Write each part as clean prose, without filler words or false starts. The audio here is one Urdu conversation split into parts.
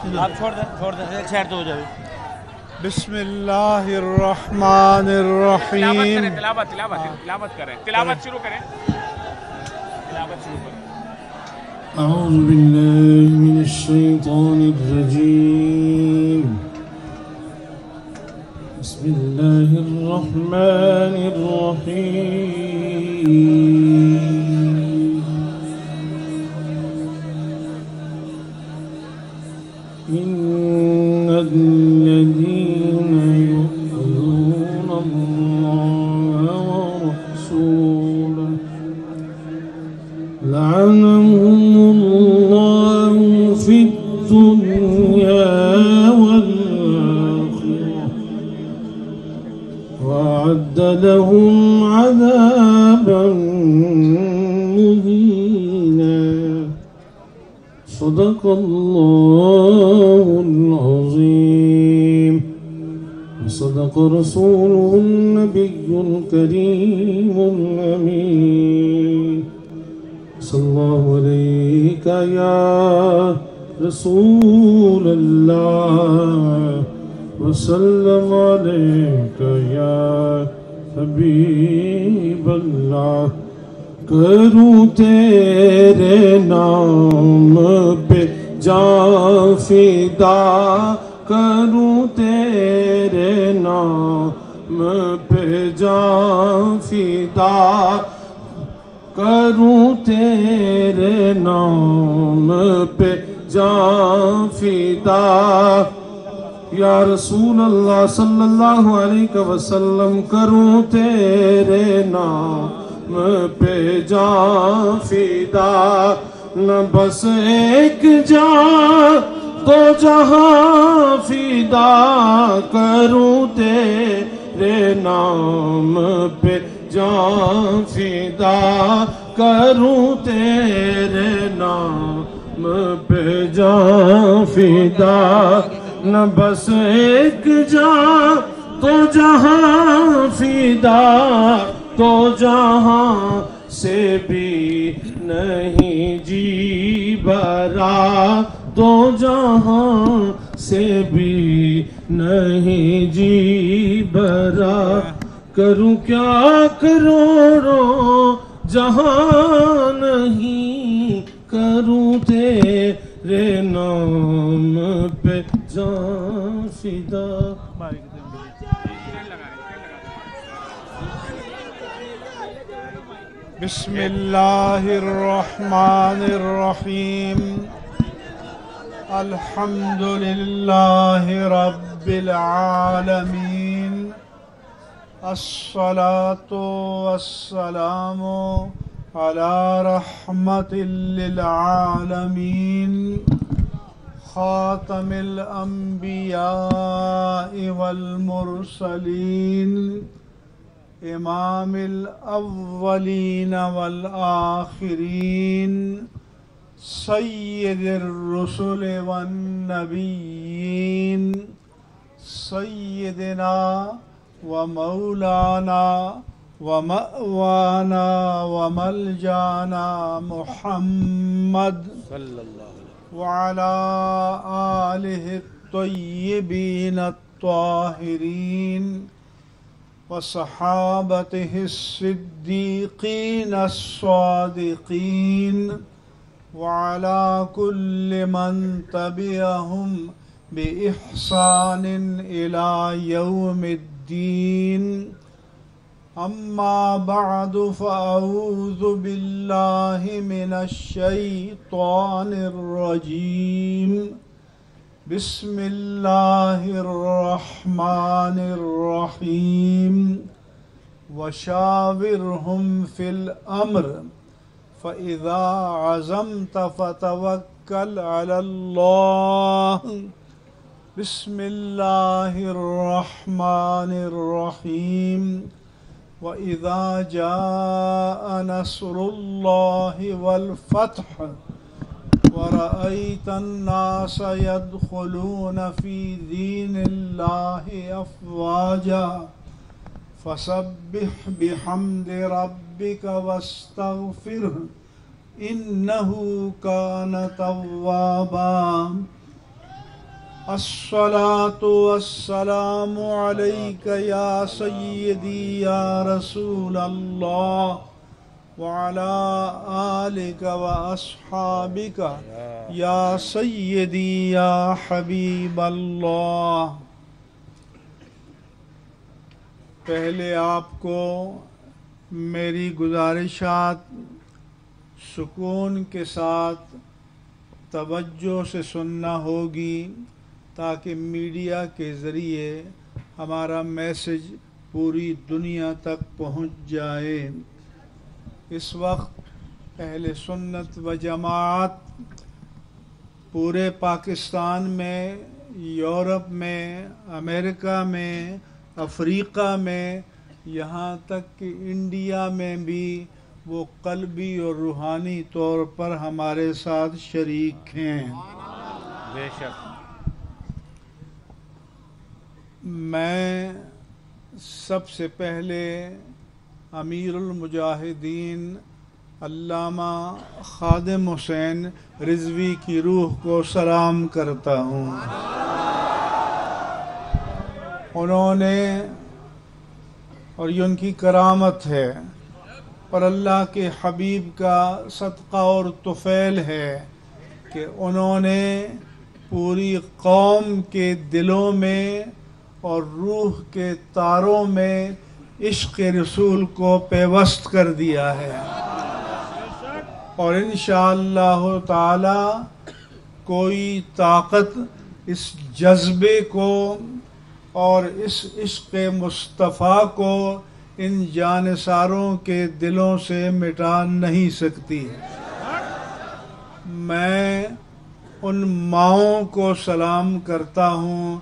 آپ چھوڑ دیں ایک سائڈ تو ہو جائے. بسم اللہ الرحمن الرحیم. تلاوت کریں. تلاوت شروع کریں. اعوذ باللہ من الشیطان الرجیم. بسم اللہ الرحمن الرحیم. ان الذین یؤذون اللہ ورسولہ لعنهم اللہ فی الدنیا والآخرہ وأعد لهم عذابا مهينا. صدق الله العظيم وصدق رسوله النبي الكريم الأمين. صلى الله عليك يا رسول الله وسلم عليك يا حبيب الله. کروں تیرے نام پہ جان فدا، کروں تیرے نام پہ جان فدا، کروں تیرے نام پہ جان فدا. یا رسول اللہ صلی اللہ علیہ وسلم کروں تیرے نام پہ جان فدا. نہ بس ایک جان دو جہاں فدا، کروں تیرے نام پہ جان فدا، کروں تیرے نام پہ جان فدا. نہ بس ایک جان تو جہاں فدا، تو جہاں سے بھی نہیں جی بھرا، تو جہاں سے بھی نہیں جی بھرا. کروں کیا کروڑوں جہاں نہیں، کروں تیرے نام پہ جان فدا. بسم اللہ الرحمن الرحیم. الحمد للہ رب العالمین. الصلاة والسلام على رحمة للعالمين. خاتم الأنبياء والمرسلين، امام الاولین والآخرین، سید الرسل والنبیین، سیدنا ومولانا ومأوانا وملجانا محمد وعلى آلہ الطیبین الطاہرین وصحابته الصديقين الصادقين وعلى كل من تبعهم بإحسان إلى يوم الدين. أما بعد فأعوذ بالله من الشيطان الرجيم. بسم اللہ الرحمن الرحیم. وشاورهم في الأمر فإذا عزمت فتوكل على الله. بسم اللہ الرحمن الرحیم. وإذا جاء نصر الله والفتح ورأيت الناس يدخلون في دين الله أفواجا فسبح بحمد ربك واستغفره إنه كان توابا. الصلاة والسلام عليك يا سيدي يا رسول الله وعلى آلك وأصحابك يا سيدي يا حبيب اللہ. پہلے آپ کو میری گزارشات سکون کے ساتھ توجہ سے سننا ہوگی تاکہ میڈیا کے ذریعے ہمارا میسج پوری دنیا تک پہنچ جائے. اس وقت اہل سنت و جماعت پورے پاکستان میں، یورپ میں، امریکہ میں، افریقہ میں، یہاں تک کہ انڈیا میں بھی وہ قلبی اور روحانی طور پر ہمارے ساتھ شریک ہیں. بے شک. میں سب سے پہلے امیر المجاہدین علامہ خادم حسین رضوی کی روح کو سلام کرتا ہوں. انہوں نے، اور یہ ان کی کرامت ہے اور اللہ کے حبیب کا صدقہ اور طفیل ہے کہ انہوں نے پوری قوم کے دلوں میں اور روح کے تاروں میں عشق رسول کو پیوست کر دیا ہے، اور انشاءاللہ تعالی کوئی طاقت اس جذبے کو اور اس عشق مصطفیٰ کو ان جانثاروں کے دلوں سے مٹا نہیں سکتی. میں ان ماؤں کو سلام کرتا ہوں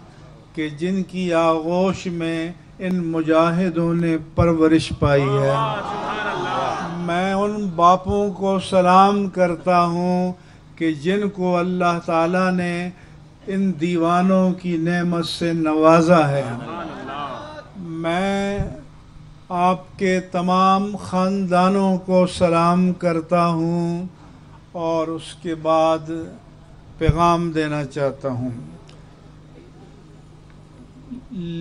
کہ جن کی آغوش میں ان مجاہدوں نے پرورش پائی ہے. میں ان باپوں کو سلام کرتا ہوں کہ جن کو اللہ تعالیٰ نے ان دیوانوں کی نعمت سے نوازا ہے. میں آپ کے تمام خاندانوں کو سلام کرتا ہوں اور اس کے بعد پیغام دینا چاہتا ہوں.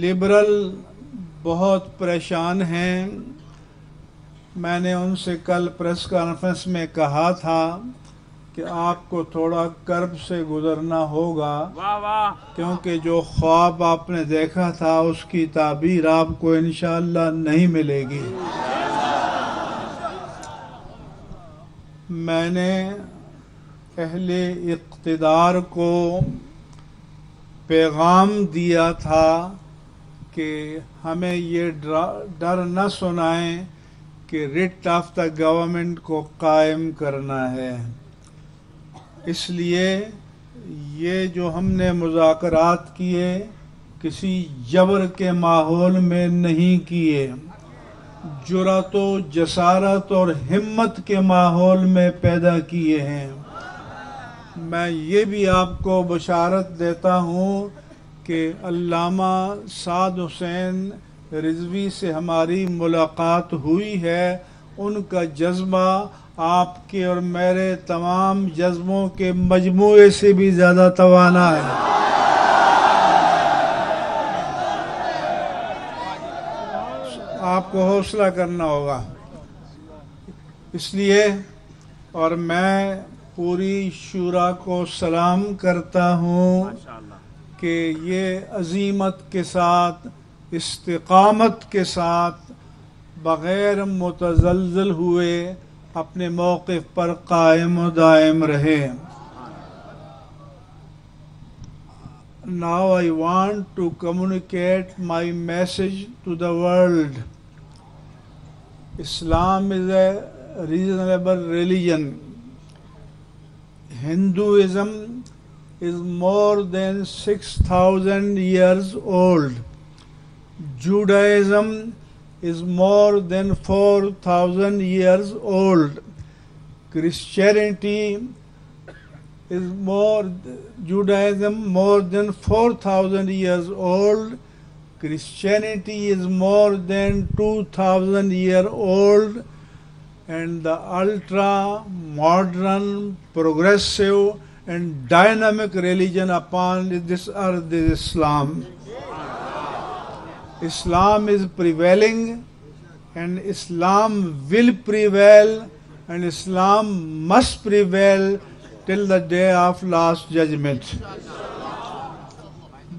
لبرل بہت پریشان ہیں. میں نے ان سے کل پریس کانفرنس میں کہا تھا کہ آپ کو تھوڑا کرب سے گزرنا ہوگا، واہ واہ. کیونکہ جو خواب آپ نے دیکھا تھا اس کی تعبیر آپ کو انشاءاللہ نہیں ملے گی. میں نے اہل اقتدار کو پیغام دیا تھا کہ ہمیں یہ ڈر نہ سنائیں کہ ریٹ آف دا گورنمنٹ کو قائم کرنا ہے. اس لیے یہ جو ہم نے مذاکرات کیے کسی جبر کے ماحول میں نہیں کیے، جرأت و جسارت اور ہمت کے ماحول میں پیدا کیے ہیں. میں یہ بھی آپ کو بشارت دیتا ہوں کہ علامہ سعد حسین رضوی سے ہماری ملاقات ہوئی ہے. ان کا جذبہ آپ کے اور میرے تمام جذبوں کے مجموعے سے بھی زیادہ توانا ہے. آپ کو حوصلہ کرنا ہوگا. اس لیے اور میں پوری شورا کو سلام کرتا ہوں کہ یہ عزیمت کے ساتھ، استقامت کے ساتھ، بغیر متزلزل ہوئے اپنے موقف پر قائم و دائم رہے. Now I want to communicate my message to the world. Islam is a reasonable religion. Hinduism is more than 6,000 years old. Judaism is more than 4,000 years old. Christianity is Judaism more than 4,000 years old. Christianity is more than 2,000 years old. And the ultra modern, progressive and dynamic religion upon this earth is Islam. Islam is prevailing, and Islam will prevail, and Islam must prevail till the day of last judgment.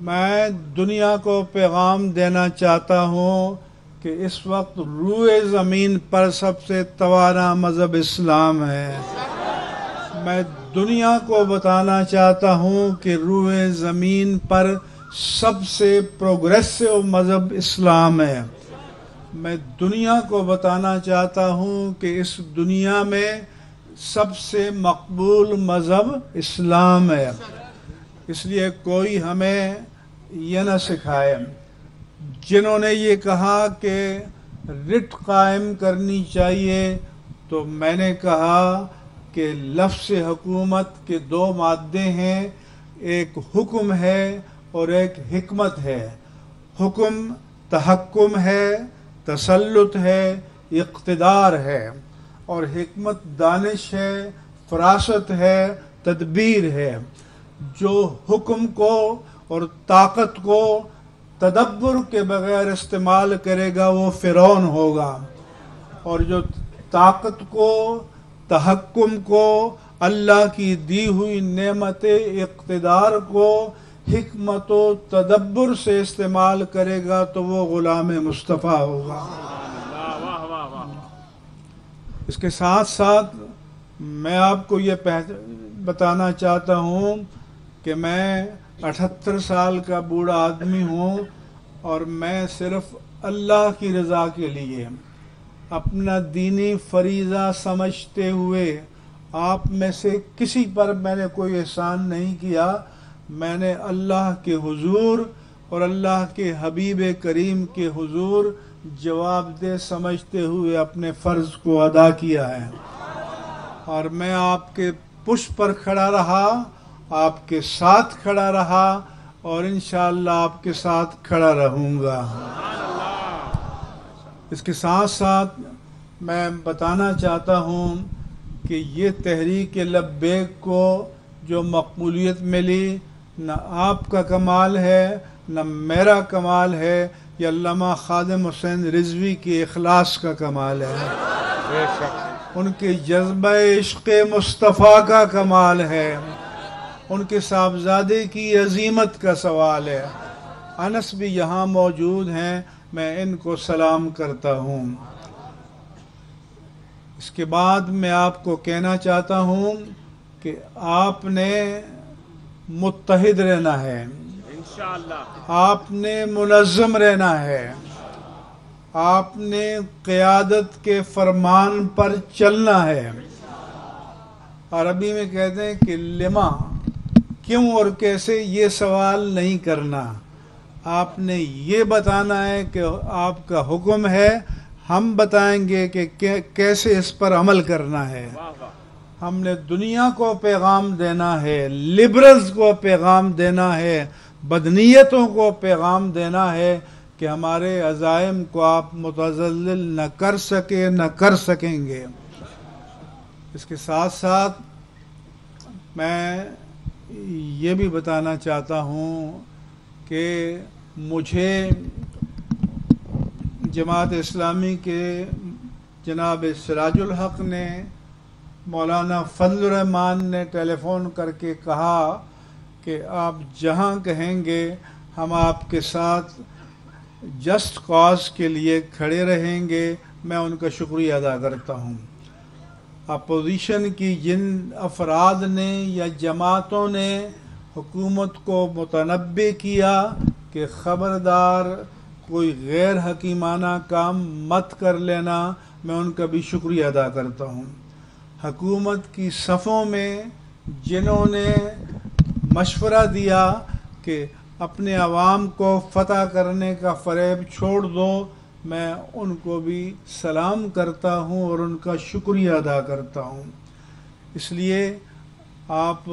میں دنیا کو پیغام دینا چاہتا ہوں کہ اس وقت روئے زمین پر سب سے توانا مذہب اسلام ہے. میں دنیا کو بتانا چاہتا ہوں کہ روئے زمین پر سب سے پروگریسو مذہب اسلام ہے. میں دنیا کو بتانا چاہتا ہوں کہ اس دنیا میں سب سے مقبول مذہب اسلام ہے. اس لیے کوئی ہمیں یہ نہ سکھائے. جنہوں نے یہ کہا کہ رٹ قائم کرنی چاہیے، تو میں نے کہا کہ لفظ حکومت کے دو مادے ہیں، ایک حکم ہے اور ایک حکمت ہے. حکم تحکم ہے، تسلط ہے، اقتدار ہے، اور حکمت دانش ہے، فراست ہے، تدبیر ہے. جو حکم کو اور طاقت کو تدبر کے بغیر استعمال کرے گا وہ فرعون ہوگا، اور جو طاقت کو، تحکم کو، اللہ کی دی ہوئی نعمت اقتدار کو حکمت و تدبر سے استعمال کرے گا تو وہ غلام مصطفیٰ ہوگا. اس کے ساتھ ساتھ میں آپ کو یہ بتانا چاہتا ہوں کہ میں 78 سال کا بوڑھا آدمی ہوں، اور میں صرف اللہ کی رضا کے لیے اپنا دینی فریضہ سمجھتے ہوئے آپ میں سے کسی پر میں نے کوئی احسان نہیں کیا. میں نے اللہ کے حضور اور اللہ کے حبیب کریم کے حضور جواب دہ سمجھتے ہوئے اپنے فرض کو ادا کیا ہے. اور میں آپ کے پشت پر کھڑا رہا، آپ کے ساتھ کھڑا رہا، اور انشاءاللہ آپ کے ساتھ کھڑا رہوں گا. اس کے ساتھ ساتھ میں بتانا چاہتا ہوں کہ یہ تحریک لبیک کو جو مقبولیت ملی، نہ آپ کا کمال ہے نہ میرا کمال ہے، یہ علامہ خادم حسین رضوی کے اخلاص کا کمال ہے، بے شک ان کے جذبہ عشق مصطفیٰ کا کمال ہے، ان کے صاحبزادے کی عظیمت کا سوال ہے. انس بھی یہاں موجود ہیں، میں ان کو سلام کرتا ہوں. اس کے بعد میں آپ کو کہنا چاہتا ہوں کہ آپ نے متحد رہنا ہے، انشاءاللہ آپ نے منظم رہنا ہے، آپ نے قیادت کے فرمان پر چلنا ہے. عربی میں کہتے ہیں کہ لما، کیوں اور کیسے یہ سوال نہیں کرنا، آپ نے یہ بتانا ہے کہ آپ کا حکم ہے، ہم بتائیں گے کہ کیسے اس پر عمل کرنا ہے. ہم نے دنیا کو پیغام دینا ہے، لبرلز کو پیغام دینا ہے، بدنیتوں کو پیغام دینا ہے کہ ہمارے عزائم کو آپ متزلزل نہ کر سکے، نہ کر سکیں گے. اس کے ساتھ ساتھ میں یہ بھی بتانا چاہتا ہوں کہ مجھے جماعت اسلامی کے جناب سراج الحق نے، مولانا فضل الرحمان نے ٹیلی فون کر کے کہا کہ آپ جہاں کہیں گے ہم آپ کے ساتھ جسٹ کاز کے لیے کھڑے رہیں گے. میں ان کا شکریہ ادا کرتا ہوں. اپوزیشن کی جن افراد نے یا جماعتوں نے حکومت کو متنبہ کیا کہ خبردار کوئی غیر حکیمانہ کام مت کر لینا، میں ان کا بھی شکریہ ادا کرتا ہوں. حکومت کی صفوں میں جنہوں نے مشورہ دیا کہ اپنے عوام کو فتح کرنے کا فریب چھوڑ دو، میں ان کو بھی سلام کرتا ہوں اور ان کا شکریہ ادا کرتا ہوں. اس لیے آپ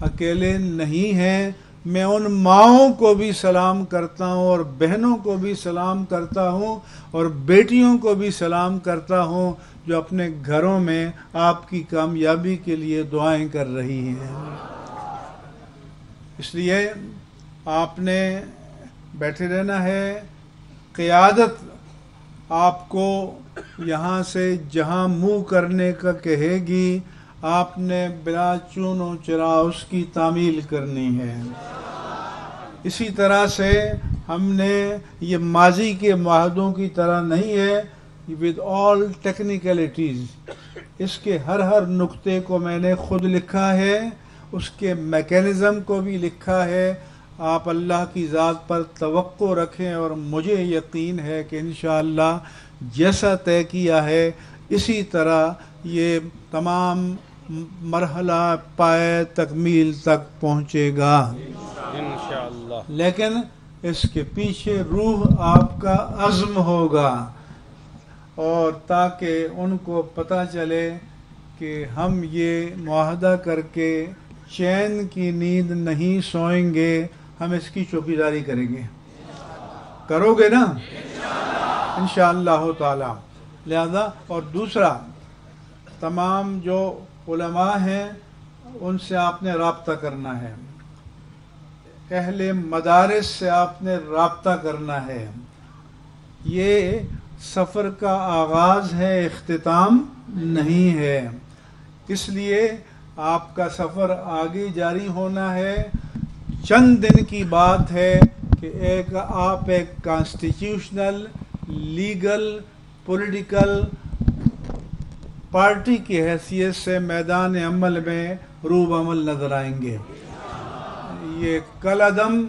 اکیلے نہیں ہیں. میں ان ماؤں کو بھی سلام کرتا ہوں اور بہنوں کو بھی سلام کرتا ہوں اور بیٹیوں کو بھی سلام کرتا ہوں جو اپنے گھروں میں آپ کی کامیابی کے لیے دعائیں کر رہی ہیں. اس لیے آپ نے بیٹھے رہنا ہے. قیادت آپ کو یہاں سے جہاں منہ کرنے کا کہے گی آپ نے بلا چون و چرا اس کی تعمیل کرنی ہے. اسی طرح سے ہم نے یہ ماضی کے معاہدوں کی طرح نہیں ہے ود آل ٹیکنیکلٹیز. اس کے ہر نقطے کو میں نے خود لکھا ہے, اس کے میکینزم کو بھی لکھا ہے. آپ اللہ کی ذات پر توقع رکھیں اور مجھے یقین ہے کہ انشاءاللہ جیسا طے کیا ہے اسی طرح یہ تمام مرحلہ پائے تکمیل تک پہنچے گا انشاءاللہ. لیکن اس کے پیچھے روح آپ کا عزم ہوگا, اور تاکہ ان کو پتہ چلے کہ ہم یہ معاہدہ کر کے چین کی نیند نہیں سوئیں گے, ہم اس کی چوکیداری کریں گے. کرو گے نا انشاءاللہ تعالی. لہذا اور دوسرا, تمام جو علماء ہیں ان سے آپ نے رابطہ کرنا ہے, اہل مدارس سے آپ نے رابطہ کرنا ہے. یہ سفر کا آغاز ہے, اختتام نہیں ہے. اس لیے آپ کا سفر آگے جاری ہونا ہے. چند دن کی بات ہے کہ آپ ایک کانسٹیٹیوشنل لیگل پولیٹیکل پارٹی کی حیثیت سے میدان عمل میں روب عمل نظر آئیں گے. یہ کل عدم,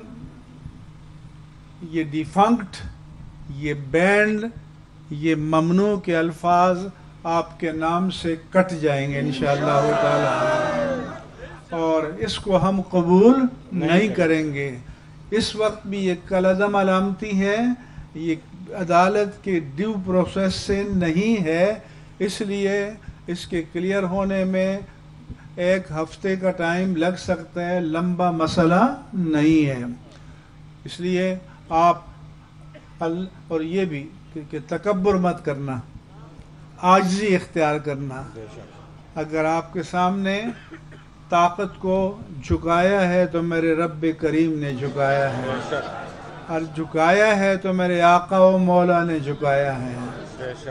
یہ ڈیفنکٹ, یہ بینڈ, یہ ممنوع کے الفاظ آپ کے نام سے کٹ جائیں گے انشاءاللہ تعالی, اور اس کو ہم قبول نہیں کریں گے. اس وقت بھی یہ کل عدم علامتی ہے, یہ عدالت کے ڈیو پروسیس سے نہیں ہے. اس لیے اس کے کلیئر ہونے میں 1 ہفتے کا ٹائم لگ سکتا ہے, لمبا مسئلہ نہیں ہے. اس لیے آپ اور یہ بھی کہ تکبر مت کرنا, عاجزی اختیار کرنا. اگر آپ کے سامنے طاقت کو جھکایا ہے تو میرے رب کریم نے جھکایا ہے, اور جھکایا ہے تو میرے آقا و مولا نے جھکایا ہے,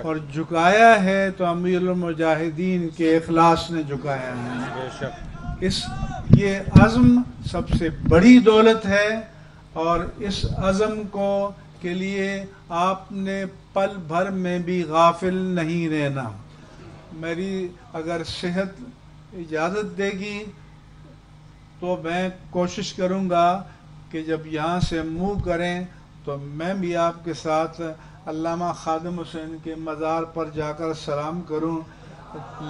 اور جھکایا ہے تو امیر المجاہدین کے اخلاص نے جھکایا ہے. یہ عزم سب سے بڑی دولت ہے, اور اس عزم کے لیے آپ نے پل بھر میں بھی غافل نہیں رہنا. میری اگر صحت اجازت دے گی تو میں کوشش کروں گا کہ جب یہاں سے منہ کریں تو میں بھی آپ کے ساتھ علامہ خادم حسین کے مزار پر جا کر سلام کروں.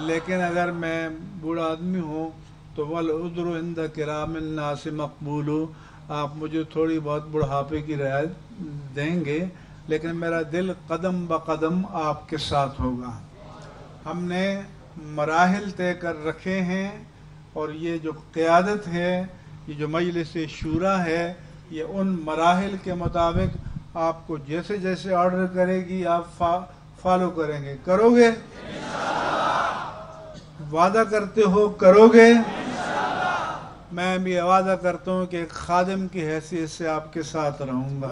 لیکن اگر میں بوڑھا آدمی ہوں تو والعذر عند کرام الناس مقبول, آپ مجھے تھوڑی بہت بڑھاپے کی رعایت دیں گے, لیکن میرا دل قدم بقدم آپ کے ساتھ ہوگا. ہم نے مراحل طے کر رکھے ہیں, اور یہ جو قیادت ہے, یہ جو مجلس شورا ہے, یہ ان مراحل کے مطابق آپ کو جیسے جیسے آرڈر کرے گی آپ فالو کریں گے. کرو گے؟ وعدہ کرتے ہو کرو گے؟ میں بھی وعدہ کرتا ہوں کہ ایک خادم کی حیثیت سے آپ کے ساتھ رہوں گا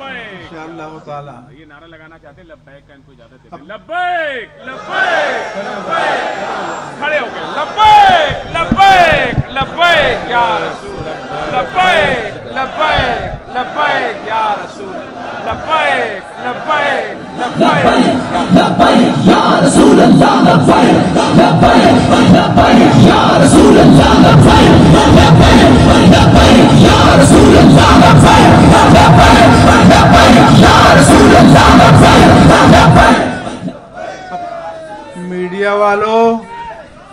انشاءاللہ تعالی. یہ نعرہ لگانا چاہتے ہیں لبیک کا, ان کو اجازت دے دیں. لبیک لبیک لبیک, کھڑے ہو گئے. لبیک لبیک لبیک یا رسول اللہ, لبیک لبیک لبیک یا رسول اللہ, لبیک لبیک لبیک یا رسول اللہ, لبیک یا رسول اللہ, لبیک لبیک یا رسول اللہ, لبیک یا رسول اللہ.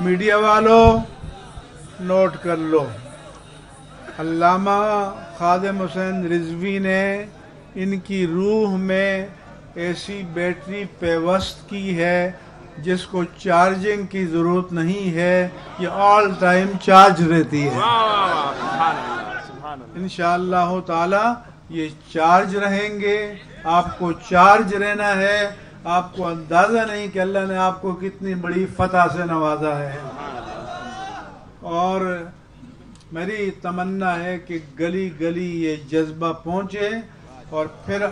میڈیا والوں نوٹ کر لو, علامہ خادم حسین رضوی نے ان کی روح میں ایسی بیٹری پیوست کی ہے جس کو چارجنگ کی ضرورت نہیں ہے, یہ آل ٹائم چارج رہتی ہے. انشاءاللہ تعالی یہ چارج رہیں گے. آپ کو چارج رہنا ہے. آپ کو اندازہ نہیں کہ اللہ نے آپ کو کتنی بڑی فتح سے نوازا ہے. اور میری تمنا ہے کہ گلی گلی یہ جذبہ پہنچے، اور پھر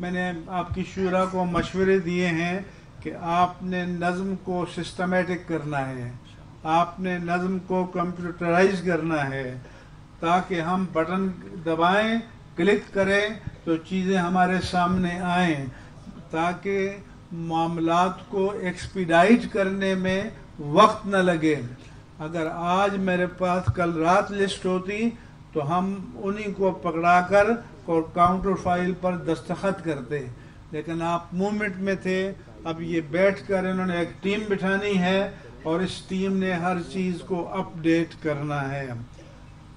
میں نے آپ کی شورا کو مشورے دیے ہیں کہ آپ نے نظم کو سسٹمیٹک کرنا ہے، آپ نے نظم کو کمپیوٹرائز کرنا ہے، تاکہ ہم بٹن دبائیں، کلک کریں تو چیزیں ہمارے سامنے آئیں، تاکہ معاملات کو ایکسپیڈائٹ کرنے میں وقت نہ لگے۔ اگر آج میرے پاس کل رات لسٹ ہوتی تو ہم انہی کو پکڑا کر اور کاؤنٹر فائل پر دستخط کرتے، لیکن آپ موومنٹ میں تھے۔ اب یہ بیٹھ کر انہوں نے ایک ٹیم بٹھانی ہے اور اس ٹیم نے ہر چیز کو اپ ڈیٹ کرنا ہے۔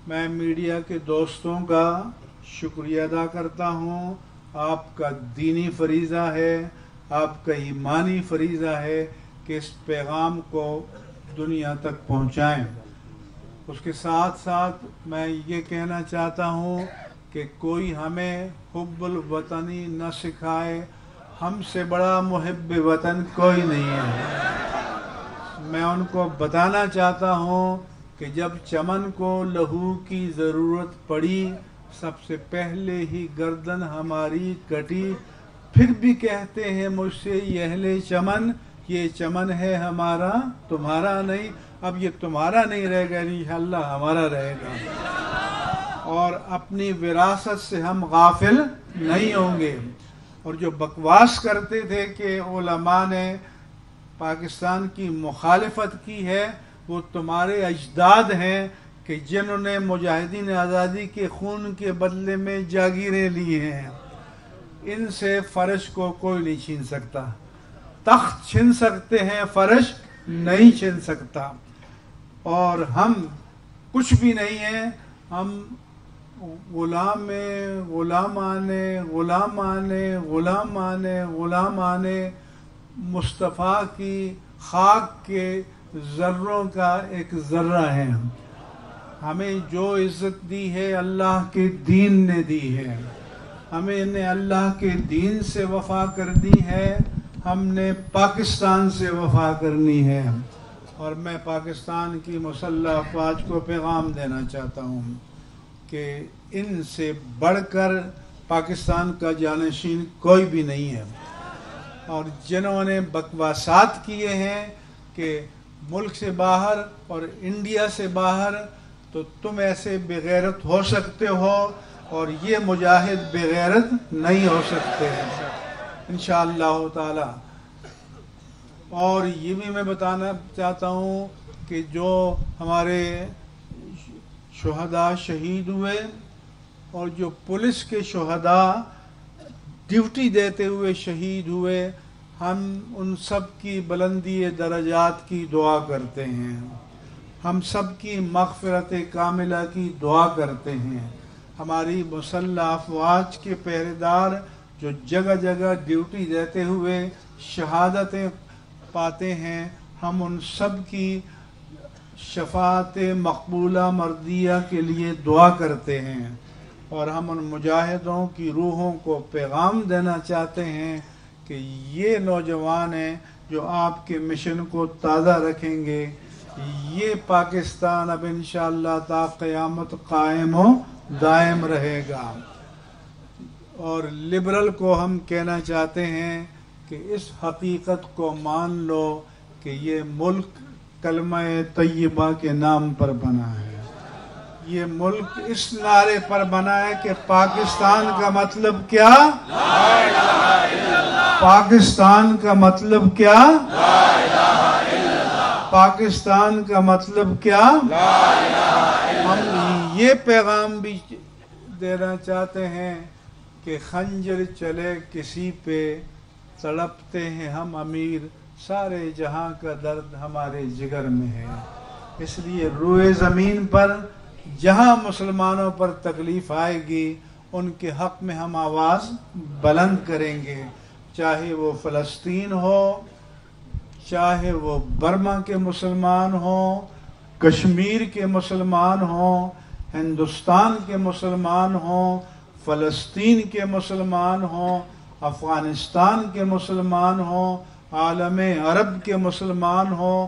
میں میڈیا کے دوستوں کا شکریہ ادا کرتا ہوں۔ آپ کا دینی فریضہ ہے، آپ کا ایمانی فریضہ ہے کہ اس پیغام کو دنیا تک پہنچائیں۔ اس کے ساتھ ساتھ میں یہ کہنا چاہتا ہوں کہ کوئی ہمیں حب الوطنی نہ سکھائے، ہم سے بڑا محب وطن کوئی نہیں ہے۔ میں ان کو بتانا چاہتا ہوں کہ جب چمن کو لہو کی ضرورت پڑی، سب سے پہلے ہی گردن ہماری کٹی، پھر بھی کہتے ہیں مجھ سے یہ اہل چمن، یہ چمن ہے ہمارا تمہارا نہیں۔ اب یہ تمہارا نہیں رہے گا، انشاءاللہ ہمارا رہے گا، اور اپنی وراثت سے ہم غافل نہیں ہوں گے۔ اور جو بکواس کرتے تھے کہ علماء نے پاکستان کی مخالفت کی ہے، وہ تمہارے اجداد ہیں کہ جنہوں نے مجاہدین آزادی کے خون کے بدلے میں جاگیریں لی ہیں۔ ان سے فرش کو کوئی نہیں چھین سکتا۔ تخت چھین سکتے ہیں، فرش نہیں چھین سکتا۔ اور ہم کچھ بھی نہیں ہیں، ہم غلامان مصطفیٰ کی خاک کے ذروں کا ایک ذرہ ہے۔ ہمیں جو عزت دی ہے اللہ کے دین نے دی ہے، ہمیں نے اللہ کے دین سے وفا کر دی ہے، ہم نے پاکستان سے وفا کرنی ہے۔ اور میں پاکستان کی مسلح افواج کو پیغام دینا چاہتا ہوں کہ ان سے بڑھ کر پاکستان کا جانشین کوئی بھی نہیں ہے۔ اور جنہوں نے بکواسات کیے ہیں کہ ملک سے باہر اور انڈیا سے باہر، تو تم ایسے بغیرت ہو سکتے ہو اور یہ مجاہد بغیرت نہیں ہو سکتے ہیں انشاءاللہ تعالی۔ اور یہ بھی میں بتانا چاہتا ہوں کہ جو ہمارے شہداء شہید ہوئے اور جو پولیس کے شہداء ڈیوٹی دیتے ہوئے شہید ہوئے، ہم ان سب کی بلندی درجات کی دعا کرتے ہیں، ہم سب کی مغفرت کاملہ کی دعا کرتے ہیں۔ ہماری مسلح افواج کے پہرےدار جو جگہ جگہ ڈیوٹی دیتے ہوئے شہادتیں پاتے ہیں، ہم ان سب کی شفاعت مقبولہ مردیہ کے لیے دعا کرتے ہیں۔ اور ہم ان مجاہدوں کی روحوں کو پیغام دینا چاہتے ہیں کہ یہ نوجوان ہیں جو آپ کے مشن کو تازہ رکھیں گے۔ یہ پاکستان اب انشاءاللہ تا قیامت قائم و دائم رہے گا۔ اور لبرل کو ہم کہنا چاہتے ہیں کہ اس حقیقت کو مان لو کہ یہ ملک کلمہ طیبہ کے نام پر بنا ہے، یہ ملک اس نعرے پر بنا ہے کہ پاکستان کا مطلب کیا؟ پاکستان کا مطلب کیا؟ پاکستان کا مطلب کیا؟ ہم یہ پیغام بھی دینا چاہتے ہیں کہ خنجر چلے کسی پہ تڑپتے ہیں ہم امیر، سارے جہاں کا درد ہمارے جگر میں ہے۔ اس لیے روئے زمین پر جہاں مسلمانوں پر تکلیف آئے گی ان کے حق میں ہم آواز بلند کریں گے، چاہے وہ فلسطین ہو، چاہے وہ برما کے مسلمان ہوں، کشمیر کے مسلمان ہوں، ہندوستان کے مسلمان ہوں، فلسطین کے مسلمان ہوں، افغانستان کے مسلمان ہوں، عالم عرب کے مسلمان ہوں،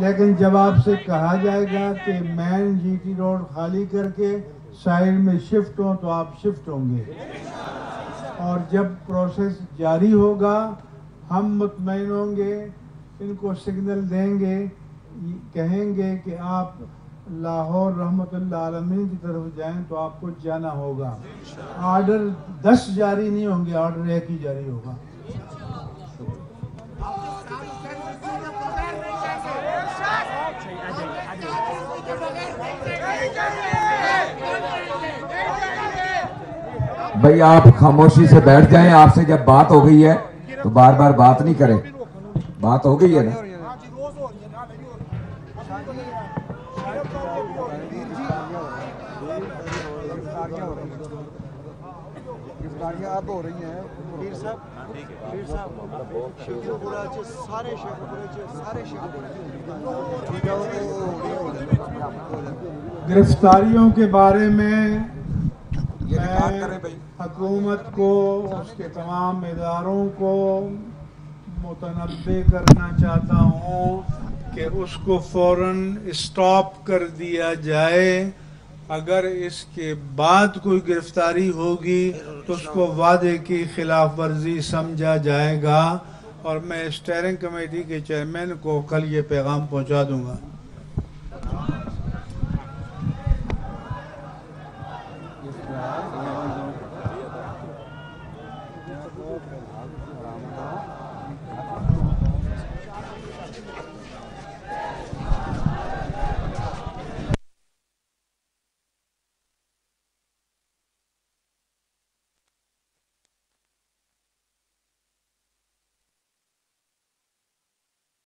لیکن جب آپ سے کہا جائے گا کہ مین جی ٹی روڈ خالی کر کے سائڈ میں شفٹ ہوں تو آپ شفٹ ہوں گے، اور جب پروسیس جاری ہوگا ہم مطمئن ہوں گے، ان کو سگنل دیں گے، کہیں گے کہ آپ لاہور رحمت اللہ عالمین کی طرف جائیں تو آپ کو جانا ہوگا۔ آرڈر 10 جاری نہیں ہوں گے، آرڈر 1 ہی جاری ہوگا۔ بھائی آپ خاموشی سے بیٹھ جائیں، آپ سے جب بات ہو گئی ہے تو بار بار بات نہیں کریں، بات ہو گئی ہے نا۔ اب ہو رہی ہیں پیر صاحب گرفتاریوں کے بارے میں حکومت کو، اس کے تمام اداروں کو متنبع کرنا چاہتا ہوں کہ اس کو فوراً اسٹاپ کر دیا جائے۔ اگر اس کے بعد کوئی گرفتاری ہوگی تو اس کو وعدے کی خلاف ورزی سمجھا جائے گا، اور میں اسٹیئرنگ کمیٹی کے چیئرمین کو کل یہ پیغام پہنچا دوں گا۔